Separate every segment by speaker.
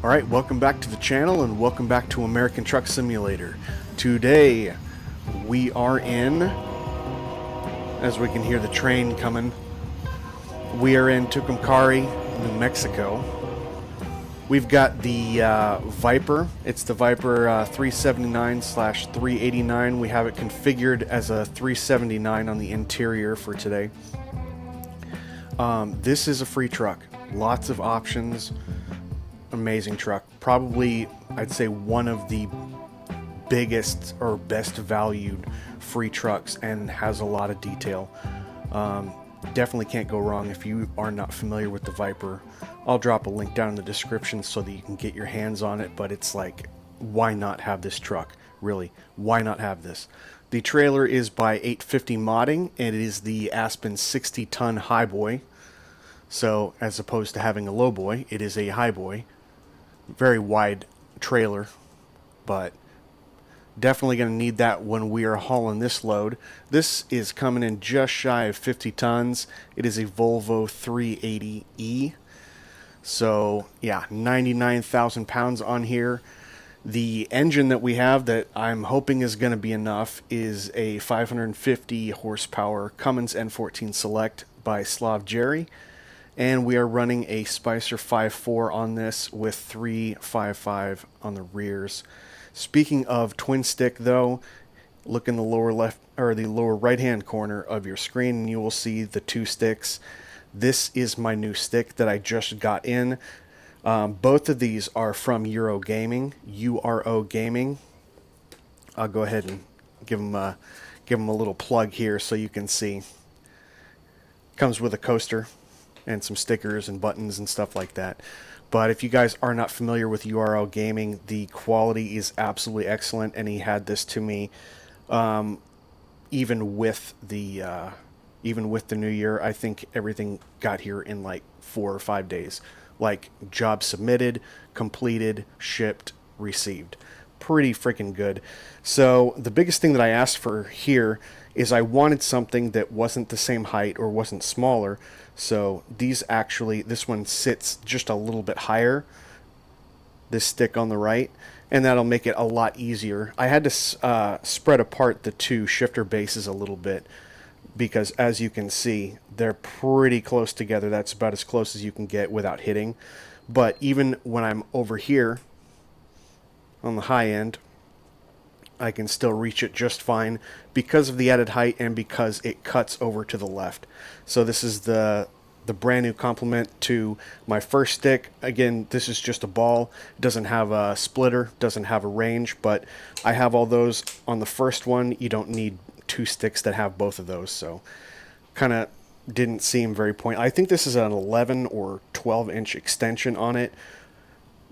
Speaker 1: Alright, welcome back to the channel and welcome back to American Truck Simulator. Today we are in, as we can hear the train coming, we are in Tucumcari, New Mexico. We've got the Viper. It's the Viper 379/389. We have it configured as a 379 on the interior for today. This is a free truck. Lots of options. Amazing truck. Probably, I'd say, one of the biggest or best valued free trucks, and has a lot of detail. Definitely can't go wrong if you are not familiar with the Viper. I'll drop a link down in the description so that you can get your hands on it, but it's like, why not have this truck? Really, why not have this? The trailer is by 850 Modding, and it is the Aspen 60-ton Highboy. So, as opposed to having a lowboy, it is a Highboy. Very wide trailer, but definitely going to need that when we are hauling this load. This is coming in just shy of 50 tons. It is a Volvo 380E. So, yeah, 99,000 pounds on here. The engine that we have that I'm hoping is going to be enough is a 550 horsepower Cummins N14 Celect by Slav Jerry. And we are running a Spicer 5.4 on this with 3.55 on the rears. Speaking of twin stick, though, look in the lower left or the lower right hand corner of your screen and you will see the two sticks. This is my new stick that I just got in. Both of these are from URO Gaming. URO Gaming. I'll go ahead and give them a little plug here so you can see. Comes with a coaster and some stickers and buttons and stuff like that. But if you guys are not familiar with URO Gaming, the quality is absolutely excellent, and he had this to me even with the new year. I think everything got here in like 4 or 5 days. Like, job submitted, completed, shipped, received. Pretty freaking good. So the biggest thing that I asked for here is I wanted something that wasn't the same height or wasn't smaller. So this one sits just a little bit higher, this stick on the right, and that'll make it a lot easier. I had to spread apart the two shifter bases a little bit because, as you can see, they're pretty close together. That's about as close as you can get without hitting. But even when I'm over here on the high end, I can still reach it just fine because of the added height and because it cuts over to the left. So this is the brand new complement to my first stick. Again, this is just a ball. It doesn't have a splitter, doesn't have a range, but I have all those on the first one. You don't need two sticks that have both of those, so kind of didn't seem very pointless. I think this is an 11 or 12 inch extension on it,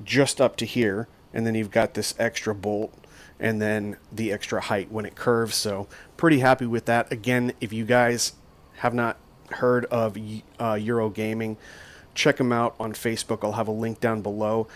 Speaker 1: just up to here, and then you've got this extra bolt and then the extra height when it curves. So pretty happy with that. Again, if you guys have not heard of URO Gaming, check them out on Facebook. I'll have a link down below.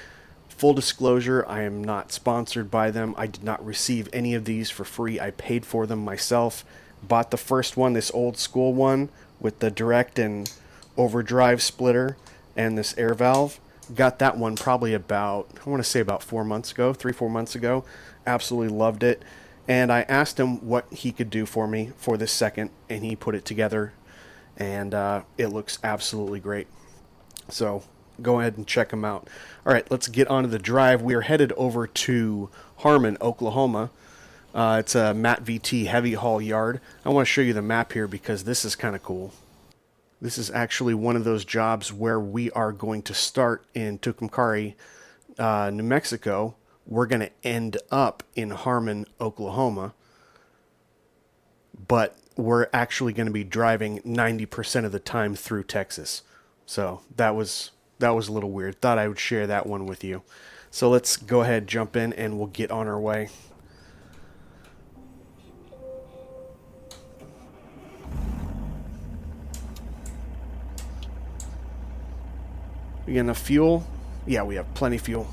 Speaker 1: Full disclosure, I am not sponsored by them. I did not receive any of these for free. I paid for them myself. Bought the first one, this old school one with the direct and overdrive splitter and this air valve. Got that one probably about, I want to say about 4 months ago, 3-4 months ago. Absolutely loved it. And I asked him what he could do for me for this second, and he put it together, and it looks absolutely great. So go ahead and check him out. All right, let's get onto the drive. We are headed over to Harmon, Oklahoma. It's a MattVT heavy haul yard. I want to show you the map here because this is kind of cool. This is actually one of those jobs where we are going to start in Tucumcari, New Mexico. We're going to end up in Harmon, Oklahoma. But we're actually going to be driving 90% of the time through Texas. So that was a little weird. Thought I would share that one with you. So let's go ahead, jump in, and we'll get on our way. We got enough fuel? Yeah, we have plenty of fuel.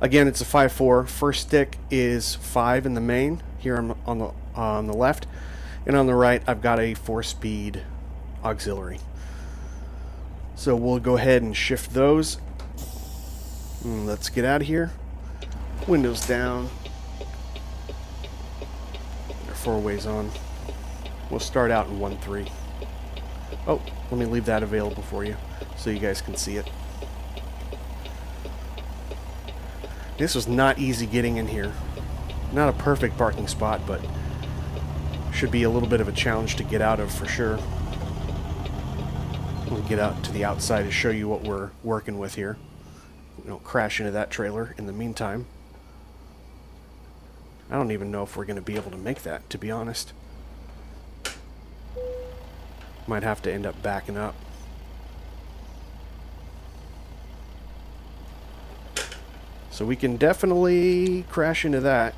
Speaker 1: Again, it's a 5.4. First stick is 5 in the main here on the left, and on the right I've got a 4-speed auxiliary. So we'll go ahead and shift those Let's get out of here. Windows down. Our 4-ways on. We'll start out in 1.3. Oh, let me leave that available for you so you guys can see it. This was not easy getting in here. Not a perfect parking spot, but should be a little bit of a challenge to get out of for sure. We'll get out to the outside to show you what we're working with here. We don't crash into that trailer in the meantime. I don't even know if we're going to be able to make that, to be honest. Might have to end up backing up. So we can definitely crash into that.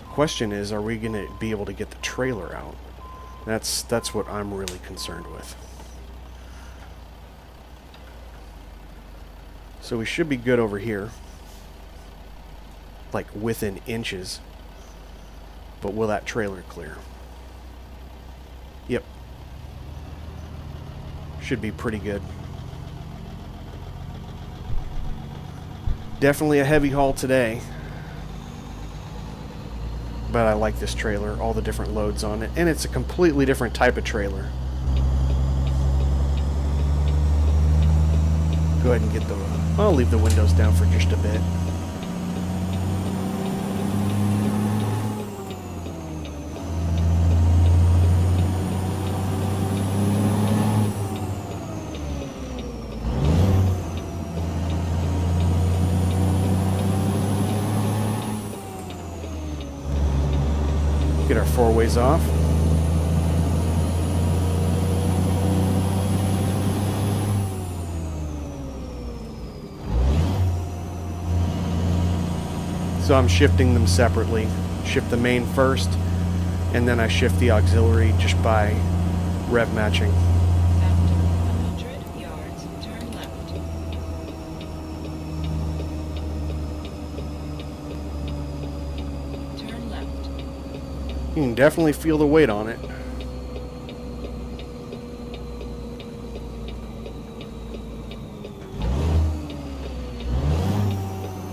Speaker 1: Question is, are we going to be able to get the trailer out? That's what I'm really concerned with. So we should be good over here. Like within inches. But will that trailer clear? Yep. Should be pretty good. Definitely a heavy haul today. But I like this trailer, all the different loads on it, and it's a completely different type of trailer. Go ahead and get the... I'll leave the windows down for just a bit. Get our 4-ways off. So I'm shifting them separately. Shift the main first, and then I shift the auxiliary just by rev matching.
Speaker 2: After 100 yards, turn left. Turn left.
Speaker 1: You can definitely feel the weight on it.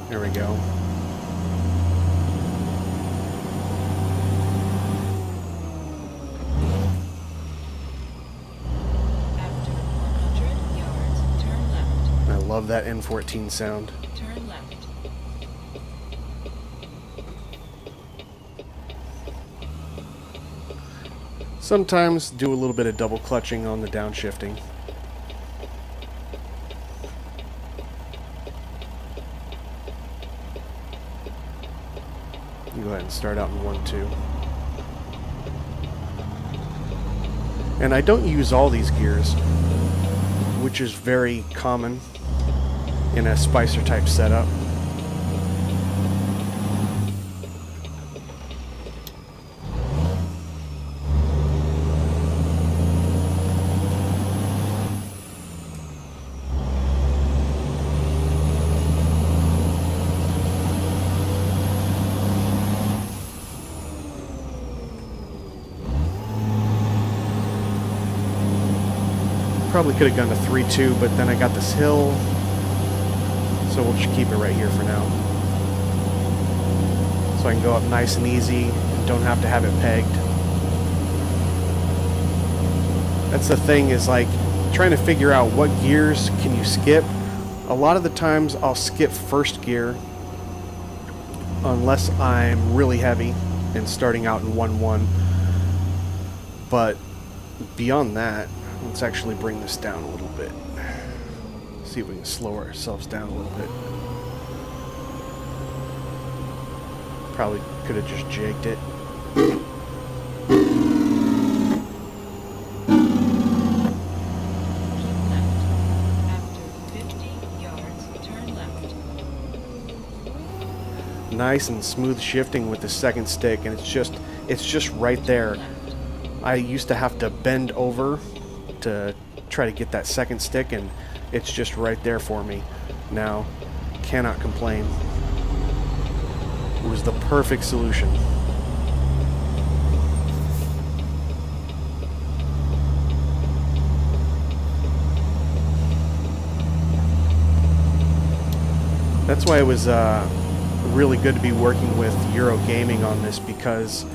Speaker 1: There we go.
Speaker 2: After 100 yards, turn left.
Speaker 1: I love that N14 sound.
Speaker 2: Turn left.
Speaker 1: Sometimes do a little bit of double clutching on the downshifting. Go ahead and start out in 1-2. And I don't use all these gears, which is very common in a Spicer type setup. Probably could have gone to 3-2, but then I got this hill, so we'll just keep it right here for now. So I can go up nice and easy and don't have to have it pegged. That's the thing, is like trying to figure out what gears can you skip. A lot of the times I'll skip first gear unless I'm really heavy and starting out in 1-1. But beyond that, let's actually bring this down a little bit. See if we can slow ourselves down a little bit. Probably could have just jigged it. Nice and smooth shifting with the second stick, and it's just right there. I used to have to bend over to try to get that second stick, and it's just right there for me now. Cannot complain. It was the perfect solution. That's why it was really good to be working with URO Gaming on this, because,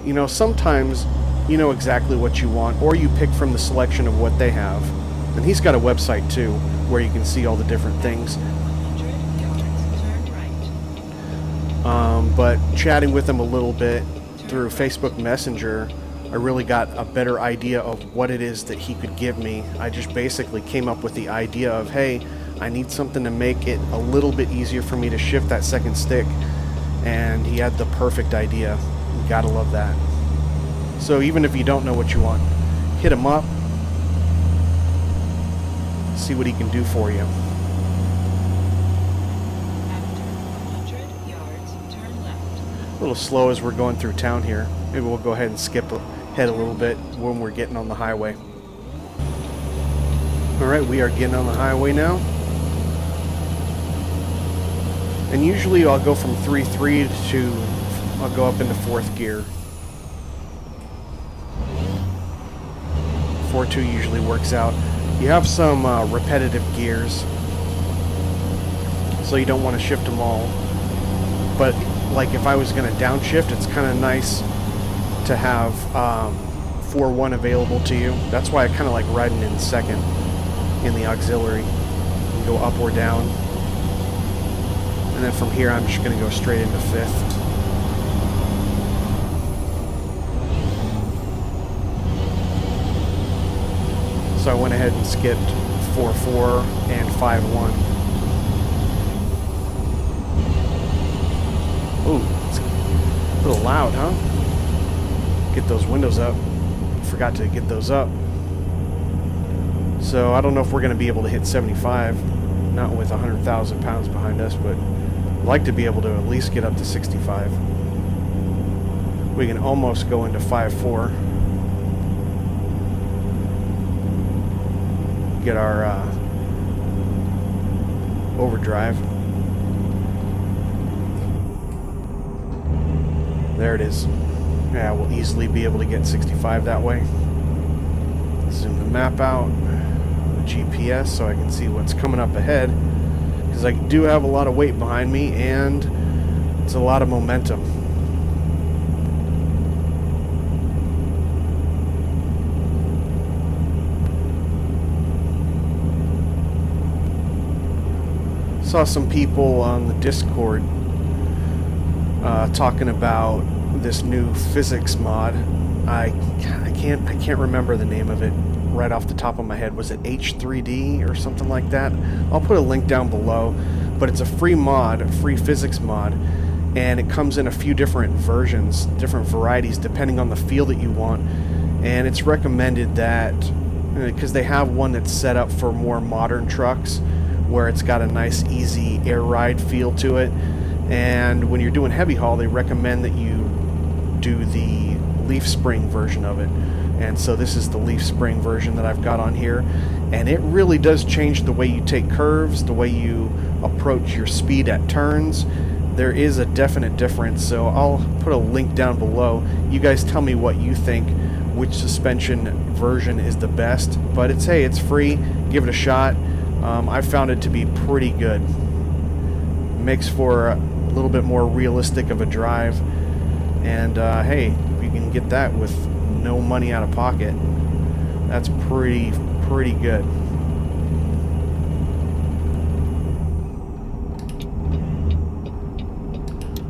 Speaker 1: you know, sometimes you know exactly what you want, or you pick from the selection of what they have. And he's got a website too, where you can see all the different things.
Speaker 2: 100 yards, turn right.
Speaker 1: But chatting with him a little bit through Facebook Messenger, I really got a better idea of what it is that he could give me. I just basically came up with the idea of, hey, I need something to make it a little bit easier for me to shift that second stick. And he had the perfect idea. You gotta love that. So even if you don't know what you want, hit him up. See what he can do for you.
Speaker 2: After 100 yards, turn left.
Speaker 1: A little slow as we're going through town here. Maybe we'll go ahead and skip ahead a little bit when we're getting on the highway. Alright, we are getting on the highway now. And usually I'll go from 3.3 to, I'll go up into 4th gear. 4.2 usually works out. You have some repetitive gears, so you don't want to shift them all. But like if I was going to downshift, it's kind of nice to have 4.1 available to you. That's why I kind of like riding in 2nd in the auxiliary. You can go up or down. And then from here I'm just going to go straight into 5th. So I went ahead and skipped 4.4 and 5.1. Ooh, it's a little loud, huh? Get those windows up. Forgot to get those up. So I don't know if we're going to be able to hit 75. Not with 100,000 pounds behind us, but I'd like to be able to at least get up to 65. We can almost go into 5.4. Get our overdrive. There it is. Yeah, we'll easily be able to get 65 that way. Zoom the map out, the GPS, so I can see what's coming up ahead, because I do have a lot of weight behind me and it's a lot of momentum. Saw some people on the Discord talking about this new physics mod. I can't remember the name of it right off the top of my head. Was it H3D or something like that? I'll put a link down below. But it's a free mod, a free physics mod, and it comes in a few different versions, different varieties depending on the feel that you want. And it's recommended that, because they have one that's set up for more modern trucks, where it's got a nice easy air ride feel to it. And when you're doing heavy haul, they recommend that you do the leaf spring version of it. And so this is the leaf spring version that I've got on here, and it really does change the way you take curves, the way you approach your speed at turns. There is a definite difference, so I'll put a link down below. You guys tell me what you think, which suspension version is the best. But it's, hey, it's free, give it a shot. I found it to be pretty good. Makes for a little bit more realistic of a drive, and hey, if you can get that with no money out of pocket, that's pretty good.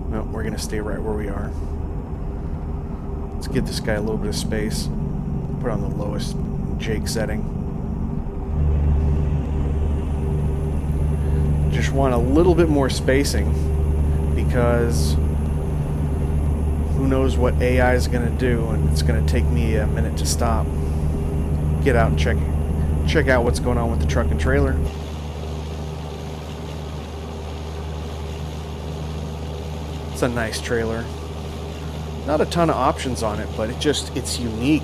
Speaker 1: No, we're gonna stay right where we are. Let's give this guy a little bit of space. Put on the lowest Jake setting. Just want a little bit more spacing, because who knows what AI is going to do, and it's going to take me a minute to stop. Get out and check out what's going on with the truck and trailer. It's a nice trailer. Not a ton of options on it, but it's unique.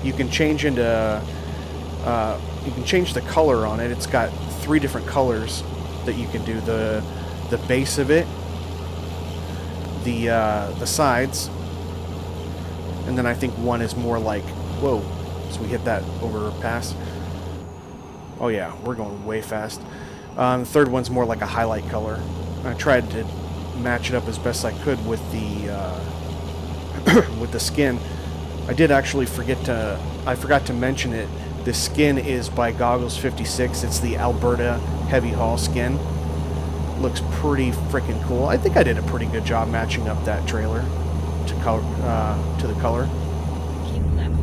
Speaker 1: You can change into you can change the color on it. It's got 3 different colors that you can do: the base of it, the sides, and then I think one is more like, whoa, so we hit that overpass. Oh yeah, we're going way fast. The third one's more like a highlight color. I tried to match it up as best I could with the with the skin. I did actually I forgot to mention it. The skin is by Goggles 56. It's the Alberta Heavy Haul skin. Looks pretty freaking cool. I think I did a pretty good job matching up that trailer to the color.
Speaker 2: Keep left.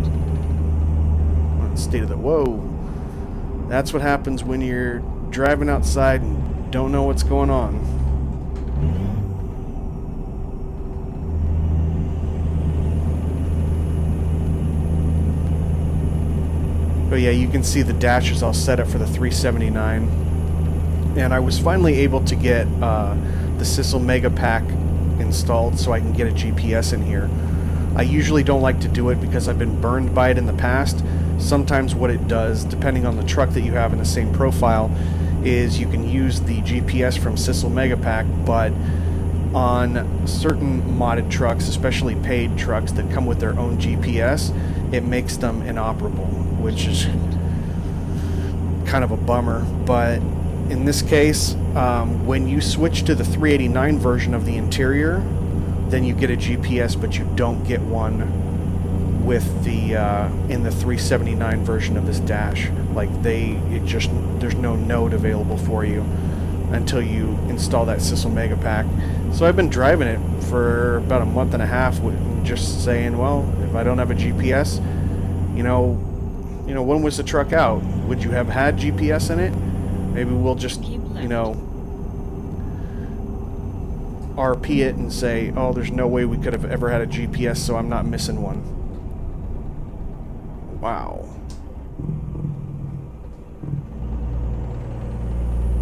Speaker 1: State of the whoa. That's what happens when you're driving outside and don't know what's going on. But yeah, you can see the dash is all set up for the 379. And I was finally able to get the Sissel Mega Pack installed so I can get a GPS in here. I usually don't like to do it because I've been burned by it in the past. Sometimes what it does, depending on the truck that you have in the same profile, is you can use the GPS from Sissel Mega Pack, but on certain modded trucks, especially paid trucks that come with their own GPS, it makes them inoperable, which is kind of a bummer. But in this case, when you switch to the 389 version of the interior, then you get a GPS, but you don't get one with the in the 379 version of this dash. Like there's no node available for you until you install that Sissel Mega Pack. So I've been driving it for about a month and a half, just saying, well, if I don't have a GPS, when was the truck out? Would you have had GPS in it? Maybe we'll just, RP it and say, oh, there's no way we could have ever had a GPS, so I'm not missing one. Wow.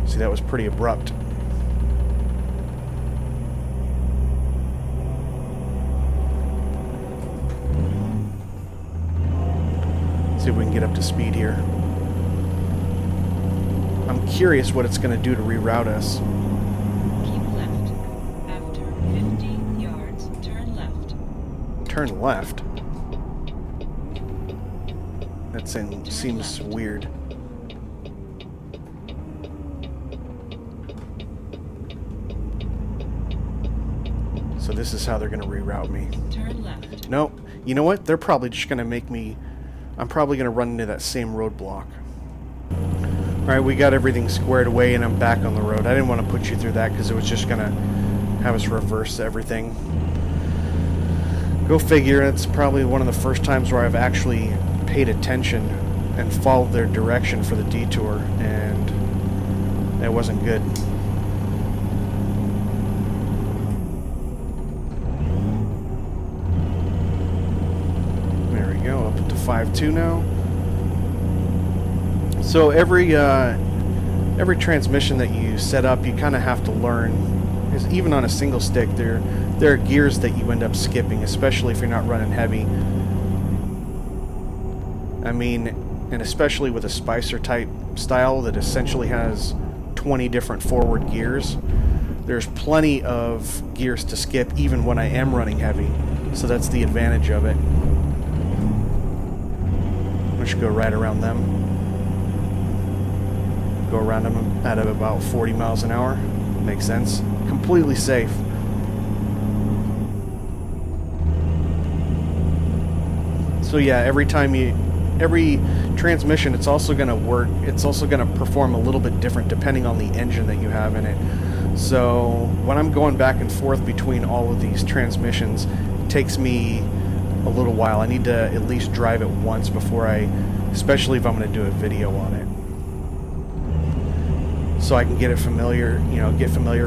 Speaker 1: See, that was pretty abrupt. See if we can get up to speed here. I'm curious what it's going to do to reroute us.
Speaker 2: Keep left. After 50 yards, turn left.
Speaker 1: Turn left? That seems weird. So this is how they're going to reroute me.
Speaker 2: Turn left.
Speaker 1: No, you know what? They're probably just going to make me... I'm probably going to run into that same roadblock. Alright, we got everything squared away and I'm back on the road. I didn't want to put you through that because it was just going to have us reverse everything. Go figure, it's probably one of the first times where I've actually paid attention and followed their direction for the detour, and that wasn't good. There we go, up to 5.2 now. So every transmission that you set up, you kind of have to learn. Because even on a single stick, there are gears that you end up skipping, especially if you're not running heavy. I mean, and especially with a Spicer type style that essentially has 20 different forward gears, there's plenty of gears to skip even when I am running heavy. So that's the advantage of it. I should go right around them. Go around them at about 40 miles an hour. Makes sense. Completely safe. So yeah, every transmission, it's also going to work. It's also going to perform a little bit different depending on the engine that you have in it. So when I'm going back and forth between all of these transmissions, it takes me a little while. I need to at least drive it once before especially if I'm going to do a video on it. So I can get familiar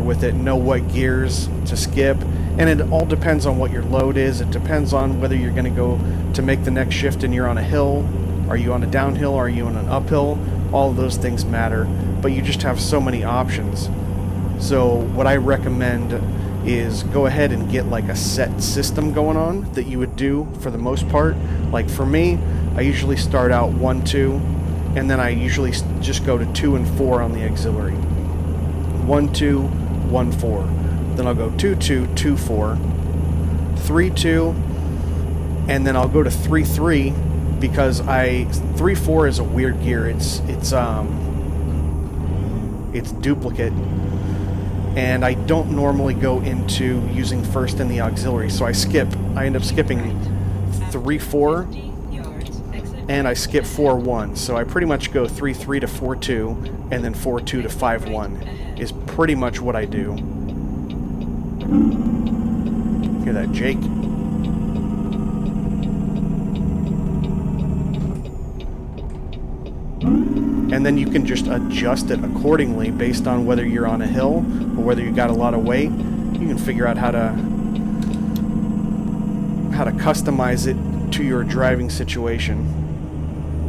Speaker 1: with it, know what gears to skip, and it all depends on what your load is. It depends on whether you're going to go to make the next shift and you're on a hill, are you on a downhill, are you on an uphill? All of those things matter, but you just have so many options. So what I recommend is go ahead and get like a set system going on that you would do for the most part. Like for me, I usually start out 1, 2, and then I usually just go to 2 and 4 on the auxiliary. 1, 2, 1, 4. Then I'll go 2, 2, 2, 4, 3, 2, and then I'll go to 3, 3 because 3, 4 is a weird gear. It's it's duplicate. And I don't normally go into using first in the auxiliary, so I end up skipping 3-4, and I skip 4-1. So I pretty much go 3-3 to 4-2, and then 4-2 to 5-1 is pretty much what I do. Hear that, Jake? And then you can just adjust it accordingly based on whether you're on a hill or whether you got a lot of weight. You can figure out how to customize it to your driving situation.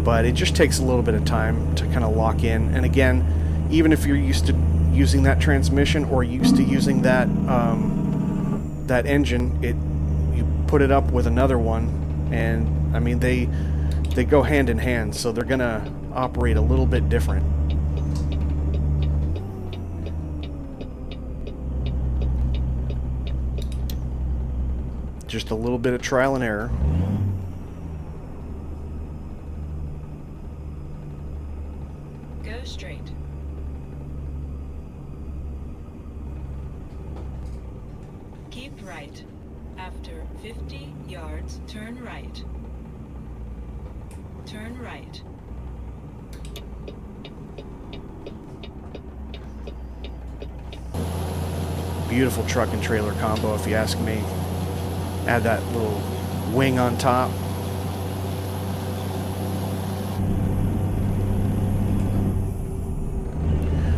Speaker 1: But it just takes a little bit of time to kind of lock in. And again, even if you're used to using that transmission or used to using that that engine, you put it up with another one, and I mean they go hand in hand, so they're gonna operate a little bit different. Just a little bit of trial and error.
Speaker 2: Go straight. Keep right. After 50 yards, turn right. Turn right.
Speaker 1: Beautiful truck and trailer combo, if you ask me. Add that little wing on top.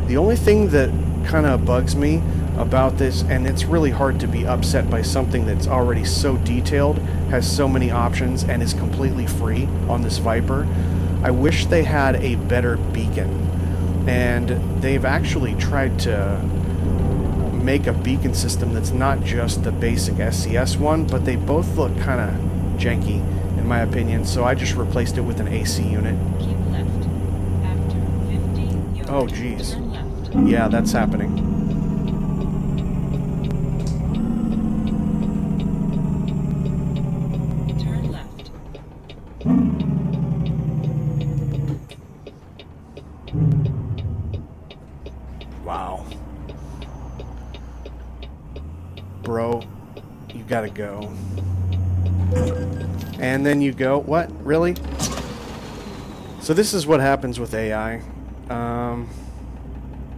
Speaker 1: The only thing that kind of bugs me about this, and it's really hard to be upset by something that's already so detailed, has so many options, and is completely free on this Viper. I wish they had a better beacon. And they've actually tried to make a beacon system that's not just the basic SCS one, but they both look kind of janky, in my opinion, so I just replaced it with an AC unit.
Speaker 2: Keep left. After 50 yards,
Speaker 1: oh, geez.
Speaker 2: turn left.
Speaker 1: Yeah, that's happening.
Speaker 2: Turn left.
Speaker 1: Wow. Bro, you gotta go. And then you go, what? Really? So this is what happens with AI.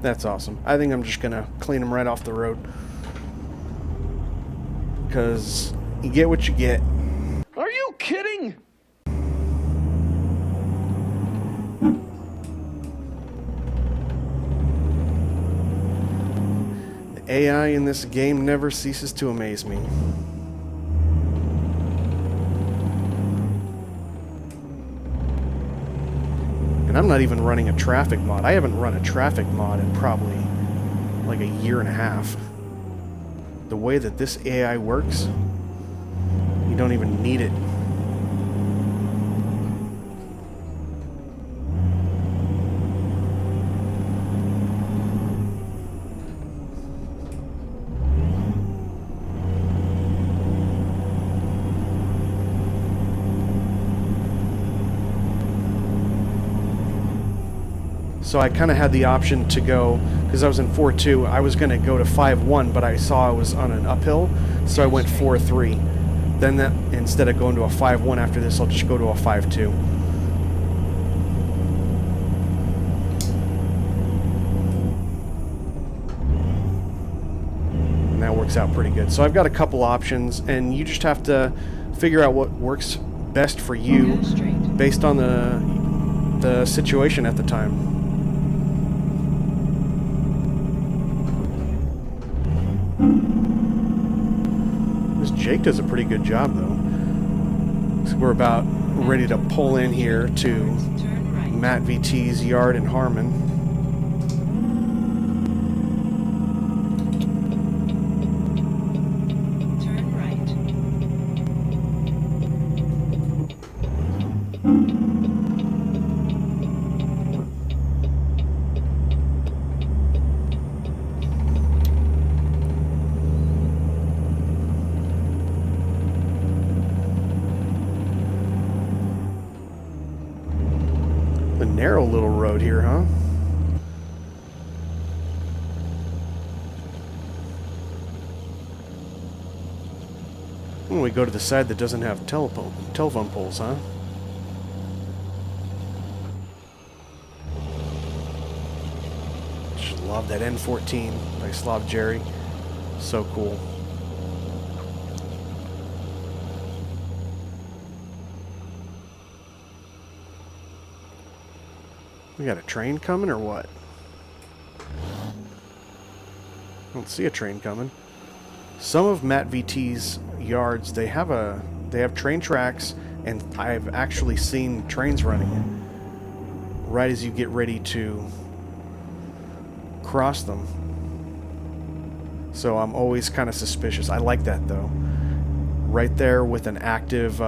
Speaker 1: That's awesome. I think I'm just gonna clean them right off the road. Because you get what you get.
Speaker 3: Are you kidding?
Speaker 1: The AI in this game never ceases to amaze me. And I'm not even running a traffic mod. I haven't run a traffic mod in probably like a year and a half. The way that this AI works, you don't even need it. So I kind of had the option to go, because I was in 4-2, I was going to go to 5-1, but I saw I was on an uphill, so I went 4-3. Then that, instead of going to a 5-1 after this, I'll just go to a 5-2. And that works out pretty good. So I've got a couple options, and you just have to figure out what works best for you based on the situation at the time. This Jake does a pretty good job, though. So we're about ready to pull in here to MattVT's yard in Harmon.
Speaker 2: Turn right.
Speaker 1: The narrow little road here, huh? When we go to the side that doesn't have telephone poles, huh? Just love that N14 by Slav Jerry. So cool. We got a train coming or what? I don't see a train coming. Some of MattVT's yards, they have train tracks, and I've actually seen trains running it right as you get ready to cross them. So I'm always kind of suspicious. I like that though. Right there with an active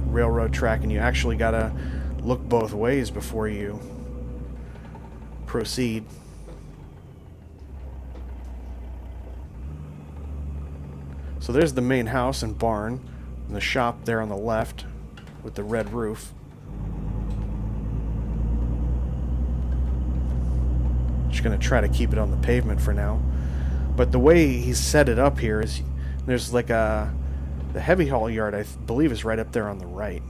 Speaker 1: railroad track, and you actually gotta look both ways before you proceed. So there's the main house and barn, and the shop there on the left with the red roof. Just gonna try to keep it on the pavement for now. But the way he's set it up here is there's like the heavy haul yard, I believe, is right up there on the right.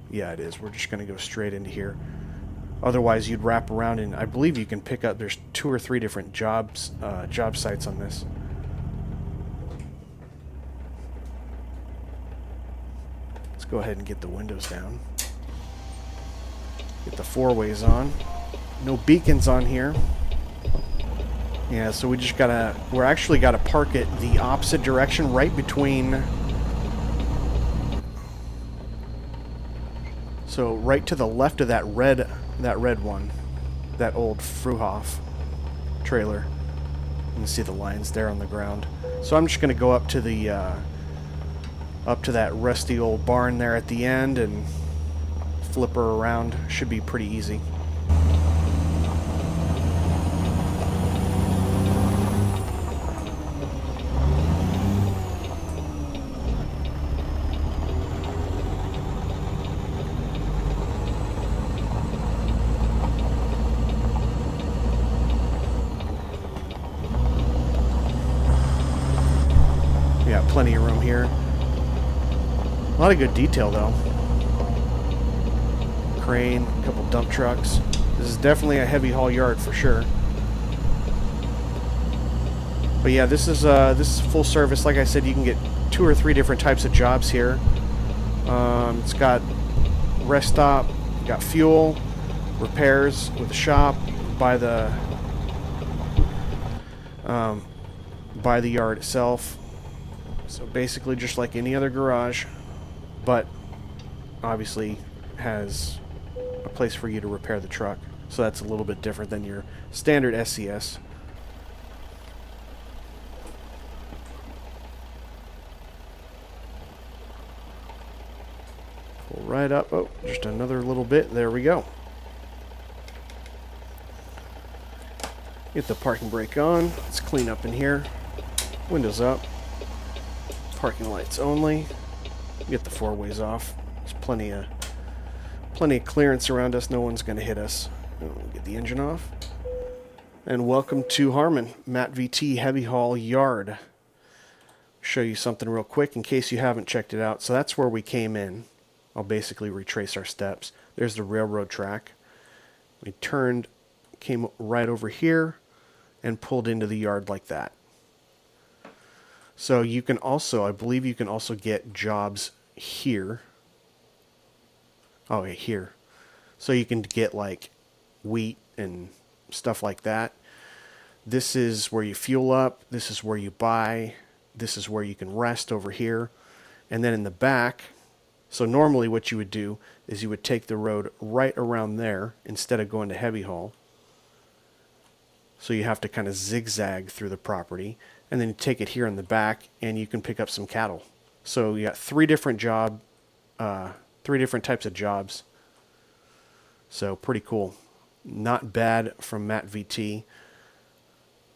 Speaker 1: Yeah, it is. We're just gonna go straight into here. Otherwise, you'd wrap around, and I believe you can pick up. There's 2 or 3 different job sites on this. Let's go ahead and get the windows down. Get the 4-ways on. No beacons on here. Yeah, so we're actually gotta park it the opposite direction, right between. So right to the left of that red one, that old Fruhoff trailer. You can see the lines there on the ground. So I'm just going to go up to the up to that rusty old barn there at the end and flip her around. Should be pretty easy. Yeah, plenty of room here. A lot of good detail though. Crane, a couple dump trucks. This is definitely a heavy haul yard for sure. But yeah, this is full service. Like I said, you can get 2 or 3 different types of jobs here. It's got rest stop, got fuel, repairs with the shop, by the yard itself. So basically just like any other garage, but obviously has a place for you to repair the truck. So that's a little bit different than your standard SCS. Pull right up. Oh, just another little bit. There we go. Get the parking brake on. Let's clean up in here. Windows up. Parking lights only. Get the 4-ways off. There's plenty of clearance around us. No one's going to hit us. Get the engine off. And welcome to Harmon, MattVT Heavy Haul Yard. Show you something real quick in case you haven't checked it out. So that's where we came in. I'll basically retrace our steps. There's the railroad track. We turned, came right over here, and pulled into the yard like that. So you can also, I believe you can also get jobs here. Oh, yeah, here. So you can get like wheat and stuff like that. This is where you fuel up. This is where you buy. This is where you can rest over here. And then in the back, so normally what you would do is you would take the road right around there instead of going to heavy haul. So you have to kind of zigzag through the property. And then you take it here in the back, and you can pick up some cattle. So you got 3 different types of jobs. So pretty cool. Not bad from MattVT.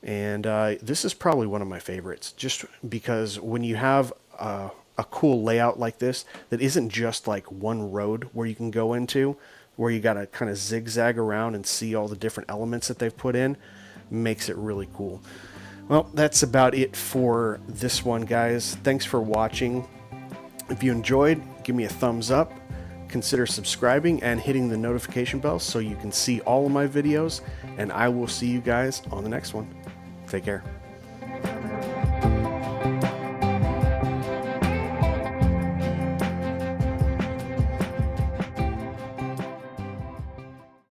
Speaker 1: And this is probably one of my favorites, just because when you have a cool layout like this that isn't just like one road where you can go into, where you got to kind of zigzag around and see all the different elements that they've put in, makes it really cool. Well, that's about it for this one, guys. Thanks for watching. If you enjoyed, give me a thumbs up. Consider subscribing and hitting the notification bell so you can see all of my videos, and I will see you guys on the next one. Take care.